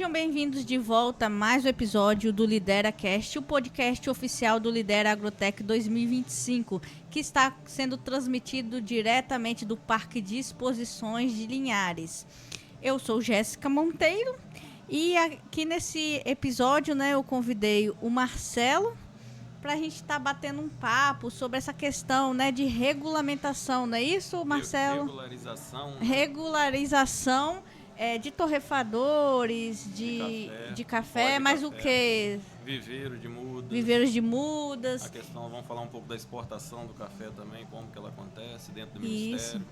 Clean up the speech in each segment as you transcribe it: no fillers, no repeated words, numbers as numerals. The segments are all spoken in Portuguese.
Sejam bem-vindos de volta a mais um episódio do LideraCast, o podcast oficial do Lidera Agrotech 2025, que está sendo transmitido diretamente do Parque de Exposições de Linhares. Eu sou Jéssica Monteiro e aqui nesse episódio, eu convidei o Marcelo para a gente estar batendo um papo sobre essa questão, de regulamentação, não é isso, Marcelo? Regularização. Regularização de torrefadores, de café, mas o que? Viveiro de mudas. Viveiros de mudas. A questão, vamos falar um pouco da exportação do café também, como que ela acontece dentro do Ministério.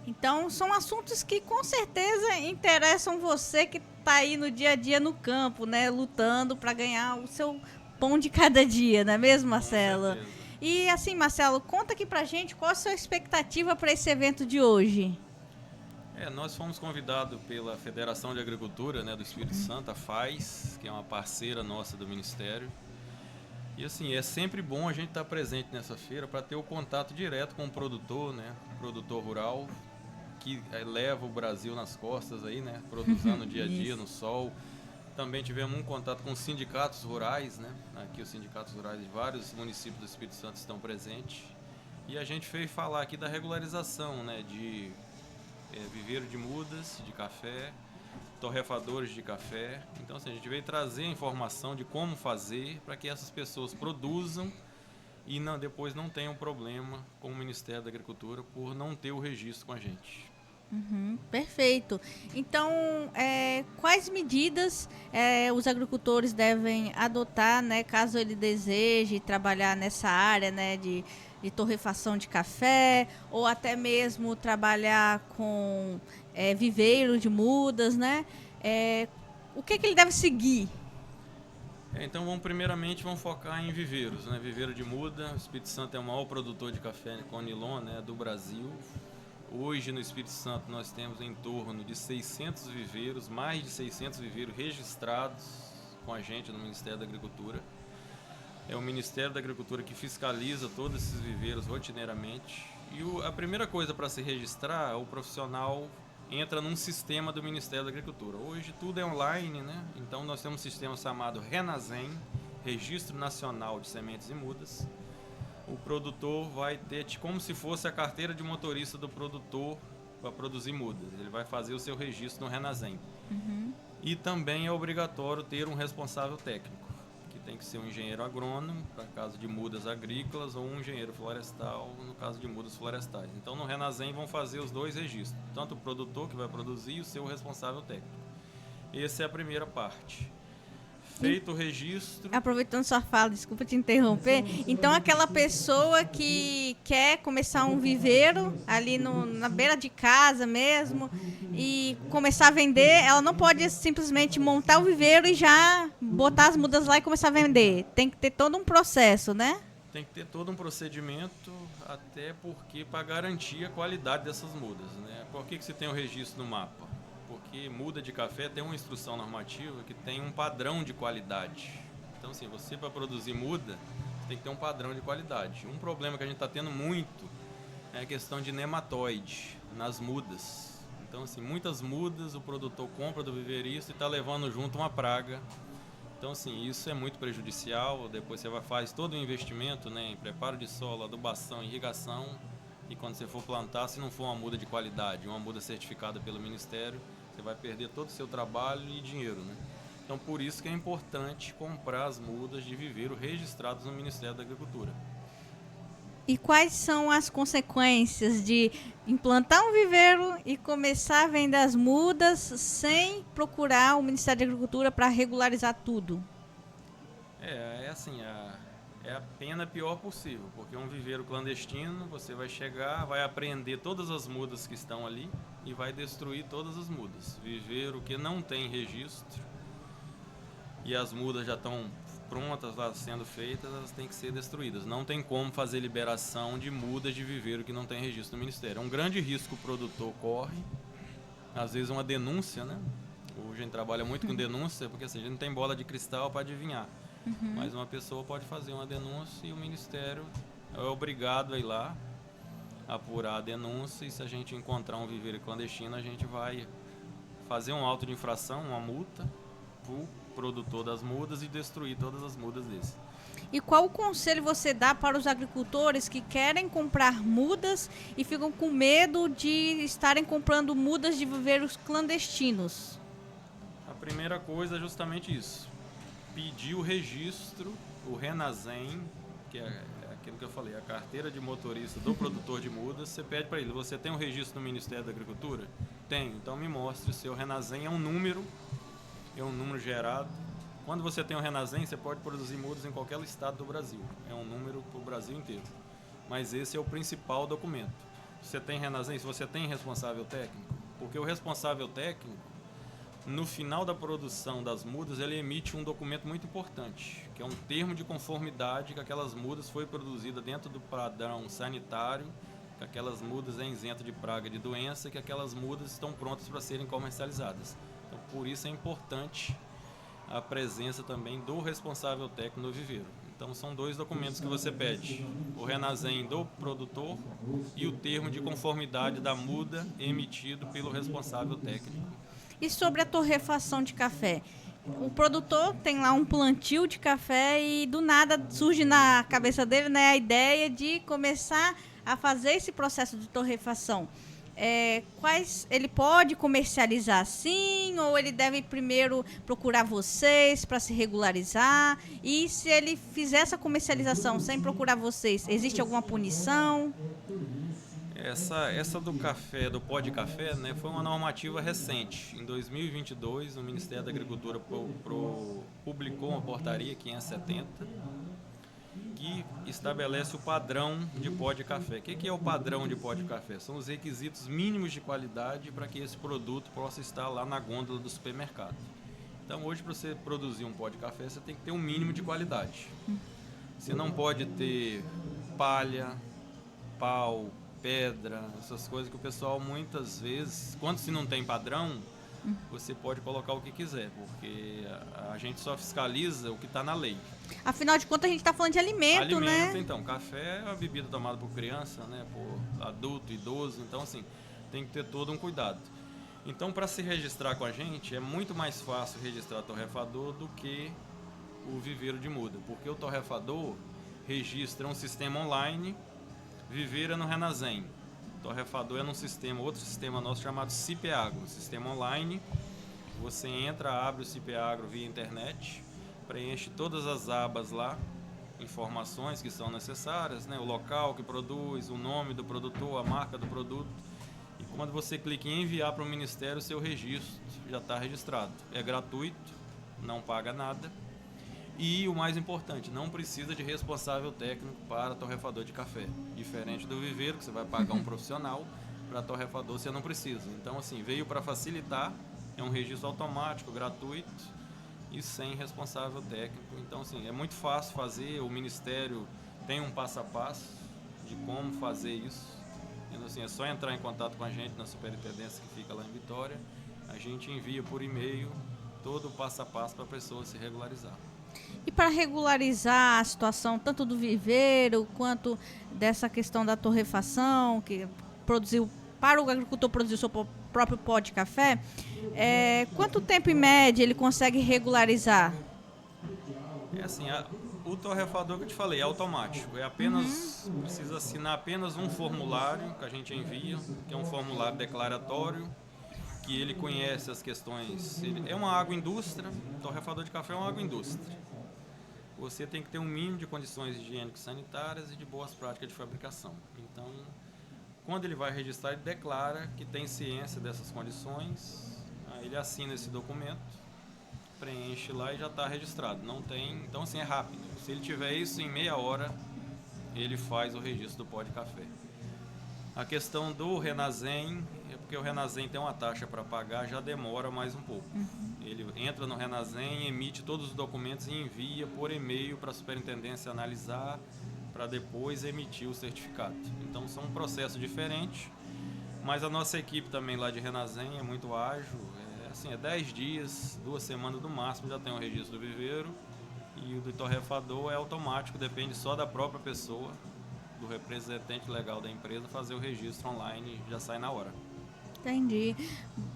Então, são assuntos que com certeza interessam você que está aí no dia a dia no campo, lutando para ganhar o seu pão de cada dia, não é mesmo, Marcelo? E assim, Marcelo, conta aqui pra gente qual a sua expectativa para esse evento de hoje. Nós fomos convidados pela Federação de Agricultura, do Espírito Santo, a FAES, que é uma parceira nossa do Ministério. E assim, é sempre bom a gente estar presente nessa feira para ter o contato direto com o produtor, produtor rural, que leva o Brasil nas costas aí, produzindo dia a dia no sol. Também tivemos um contato com os sindicatos rurais, Aqui os sindicatos rurais de vários municípios do Espírito Santo estão presentes. E a gente veio falar aqui da regularização, de viveiro de mudas, de café, torrefadores de café. Então, assim, a gente veio trazer a informação de como fazer para que essas pessoas produzam e depois não tenham problema com o Ministério da Agricultura por não ter o registro com a gente. Perfeito. Então, quais medidas os agricultores devem adotar, caso ele deseje trabalhar nessa área, de torrefação de café, ou até mesmo trabalhar com viveiro de mudas, o que ele deve seguir? Então, primeiramente, vamos focar em viveiros, Viveiro de muda. O Espírito Santo é o maior produtor de café Conilon, do Brasil. Hoje, no Espírito Santo, nós temos em torno de 600 viveiros, mais de 600 viveiros registrados com a gente no Ministério da Agricultura. É o Ministério da Agricultura que fiscaliza todos esses viveiros rotineiramente. E a primeira coisa para se registrar, o profissional entra num sistema do Ministério da Agricultura. Hoje tudo é online, Então nós temos um sistema chamado RENASEM, Registro Nacional de Sementes e Mudas. O produtor vai ter como se fosse a carteira de motorista do produtor para produzir mudas. Ele vai fazer o seu registro no RENASEM. E também é obrigatório ter um responsável técnico, que tem que ser um engenheiro agrônomo, para caso de mudas agrícolas, ou um engenheiro florestal, no caso de mudas florestais. Então, no RENASEM vão fazer os dois registros, tanto o produtor que vai produzir e o seu responsável técnico. Essa é a primeira parte. Feito o registro... Aproveitando sua fala, desculpa te interromper. Então, aquela pessoa que quer começar um viveiro ali na beira de casa mesmo e começar a vender, ela não pode simplesmente montar o viveiro e já botar as mudas lá e começar a vender. Tem que ter todo um processo, Tem que ter todo um procedimento, até porque para garantir a qualidade dessas mudas, Por que você tem o registro no mapa? Porque muda de café tem uma instrução normativa que tem um padrão de qualidade. Então, assim, você para produzir muda, tem que ter um padrão de qualidade. Um problema que a gente está tendo muito é a questão de nematóide nas mudas. Então, assim, muitas mudas o produtor compra do viveirista e está levando junto uma praga. Então, assim, isso é muito prejudicial. Depois você faz todo o investimento, em preparo de solo, adubação, irrigação. E quando você for plantar, se não for uma muda de qualidade, uma muda certificada pelo Ministério, você vai perder todo o seu trabalho e dinheiro, Então, por isso que é importante comprar as mudas de viveiro registradas no Ministério da Agricultura. E quais são as consequências de implantar um viveiro e começar a vender as mudas sem procurar o Ministério da Agricultura para regularizar tudo? É a pena pior possível, porque um viveiro clandestino, você vai chegar, vai apreender todas as mudas que estão ali e vai destruir todas as mudas. Viveiro que não tem registro e as mudas já estão prontas lá sendo feitas, elas têm que ser destruídas. Não tem como fazer liberação de mudas de viveiro que não tem registro no Ministério. É um grande risco que o produtor corre, às vezes uma denúncia, Hoje a gente trabalha muito com denúncia, porque assim, a gente não tem bola de cristal para adivinhar. Mas uma pessoa pode fazer uma denúncia e o Ministério é obrigado a ir lá, apurar a denúncia, e se a gente encontrar um viveiro clandestino, a gente vai fazer um auto de infração, uma multa, o produtor das mudas e destruir todas as mudas desse. E qual o conselho você dá para os agricultores que querem comprar mudas e ficam com medo de estarem comprando mudas de viveiros clandestinos? A primeira coisa é justamente isso. Pedir o registro, o RENASEM, que é aquilo que eu falei, a carteira de motorista do produtor de mudas. Você pede para ele, você tem um registro no Ministério da Agricultura? Tenho, então me mostre o seu RENASEM. É um número gerado. Quando você tem o RENASEM, você pode produzir mudas em qualquer estado do Brasil. É um número para o Brasil inteiro. Mas esse é o principal documento. Você tem RENASEM, se você tem responsável técnico, porque o responsável técnico, no final da produção das mudas, ele emite um documento muito importante, que é um termo de conformidade que aquelas mudas foi produzida dentro do padrão sanitário, que aquelas mudas é isenta de praga e de doença, que aquelas mudas estão prontas para serem comercializadas. Então, por isso é importante a presença também do responsável técnico no viveiro. Então, são 2 documentos que você pede: o RENASEM do produtor e o termo de conformidade da muda emitido pelo responsável técnico. E sobre a torrefação de café? O produtor tem lá um plantio de café e do nada surge na cabeça dele, né, a ideia de começar a fazer esse processo de torrefação. Quais ele pode comercializar assim, ou ele deve primeiro procurar vocês para se regularizar? E se ele fizer essa comercialização sem procurar vocês, existe alguma punição? Essa do café, do pó de café, né, foi uma normativa recente. Em 2022, o Ministério da Agricultura publicou uma portaria 570 que estabelece o padrão de pó de café. O que é o padrão de pó de café? São os requisitos mínimos de qualidade para que esse produto possa estar lá na gôndola do supermercado. Então, hoje, para você produzir um pó de café, você tem que ter um mínimo de qualidade. Você não pode ter palha, pau, pedra, essas coisas que o pessoal muitas vezes, quando se não tem padrão, você pode colocar o que quiser, porque a gente só fiscaliza o que está na lei. Afinal de contas, a gente está falando de alimento, né? Então, café é uma bebida tomada por criança, né, por adulto, idoso, então assim, tem que ter todo um cuidado. Então, para se registrar com a gente, é muito mais fácil registrar torrefador do que o viveiro de muda, porque o torrefador registra um sistema online, viveiro é no RENASEM. Torrefador é num sistema, outro sistema nosso chamado CIPEAGRO, sistema online. Você entra, abre o CIPEAGRO via internet, preenche todas as abas lá, informações que são necessárias, né? O local que produz, o nome do produtor, a marca do produto. E quando você clica em enviar para o Ministério, o seu registro já está registrado. É gratuito, não paga nada. E o mais importante, não precisa de responsável técnico para torrefador de café. Diferente do viveiro, que você vai pagar um profissional, para torrefador você não precisa. Então, assim, veio para facilitar, é um registro automático, gratuito e sem responsável técnico. Então, assim, é muito fácil fazer, o Ministério tem um passo a passo de como fazer isso. Então, assim, é só entrar em contato com a gente na superintendência que fica lá em Vitória, a gente envia por e-mail todo o passo a passo para a pessoa se regularizar. E para regularizar a situação tanto do viveiro quanto dessa questão da torrefação, que produziu, para o agricultor produzir o seu próprio pó de café, quanto tempo em média ele consegue regularizar? É assim, o torrefador que eu te falei é automático, é apenas, precisa assinar apenas um formulário que a gente envia, que é um formulário declaratório, que ele conhece as questões. É uma agroindústria, torrefador de café é uma agroindústria. Você tem que ter um mínimo de condições higiênicas sanitárias e de boas práticas de fabricação. Então, quando ele vai registrar, ele declara que tem ciência dessas condições, aí ele assina esse documento, preenche lá e já está registrado. Não tem, então assim, é rápido. Se ele tiver isso em meia hora, ele faz o registro do pó de café. A questão do RENASEM, é porque o RENASEM tem uma taxa para pagar, já demora mais um pouco. Ele entra no RENASEM, emite todos os documentos e envia por e-mail para a superintendência analisar, para depois emitir o certificado. Então são um processo diferente, mas a nossa equipe também lá de RENASEM é muito ágil, é 10 dias, 2 semanas no máximo já tem o registro do viveiro, e o do torrefador é automático, depende só da própria pessoa, do representante legal da empresa, fazer o registro online, já sai na hora. Entendi.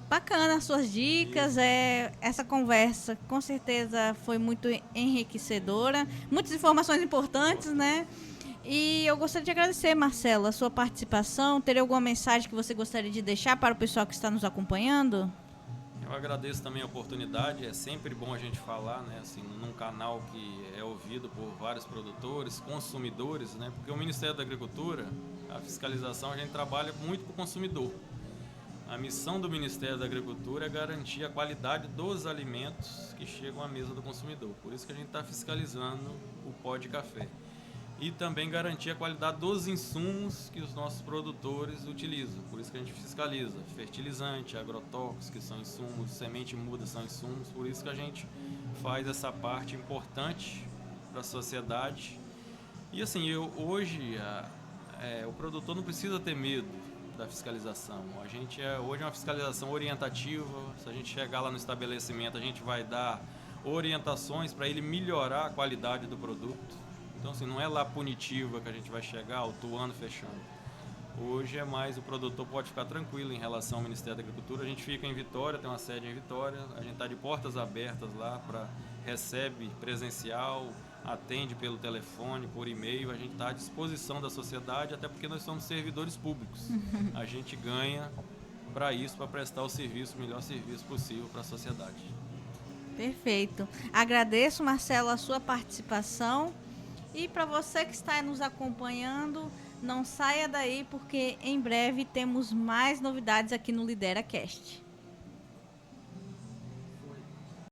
Bacana as suas dicas, essa conversa com certeza foi muito enriquecedora, muitas informações importantes, né? E eu gostaria de agradecer, Marcelo, a sua participação. Teria alguma mensagem que você gostaria de deixar para o pessoal que está nos acompanhando? Eu agradeço também a oportunidade, é sempre bom a gente falar, né, assim, num canal que é ouvido por vários produtores, consumidores, né, porque o Ministério da Agricultura, a fiscalização, a gente trabalha muito com o consumidor. A missão do Ministério da Agricultura é garantir a qualidade dos alimentos que chegam à mesa do consumidor, por isso que a gente está fiscalizando o pó de café. E também garantir a qualidade dos insumos que os nossos produtores utilizam. Por isso que a gente fiscaliza fertilizante, agrotóxicos, que são insumos, semente muda são insumos. Por isso que a gente faz essa parte importante para a sociedade. E assim, hoje o produtor não precisa ter medo da fiscalização. A gente hoje é uma fiscalização orientativa. Se a gente chegar lá no estabelecimento, a gente vai dar orientações para ele melhorar a qualidade do produto. Então, assim, não é lá punitiva que a gente vai chegar autuando, fechando. Hoje é mais, o produtor pode ficar tranquilo em relação ao Ministério da Agricultura. A gente fica em Vitória, tem uma sede em Vitória, a gente está de portas abertas lá, recebe presencial, atende pelo telefone, por e-mail, a gente está à disposição da sociedade, até porque nós somos servidores públicos. A gente ganha para isso, para prestar o melhor serviço possível para a sociedade. Perfeito. Agradeço, Marcelo, a sua participação. E para você que está nos acompanhando, não saia daí, porque em breve temos mais novidades aqui no LideraCast.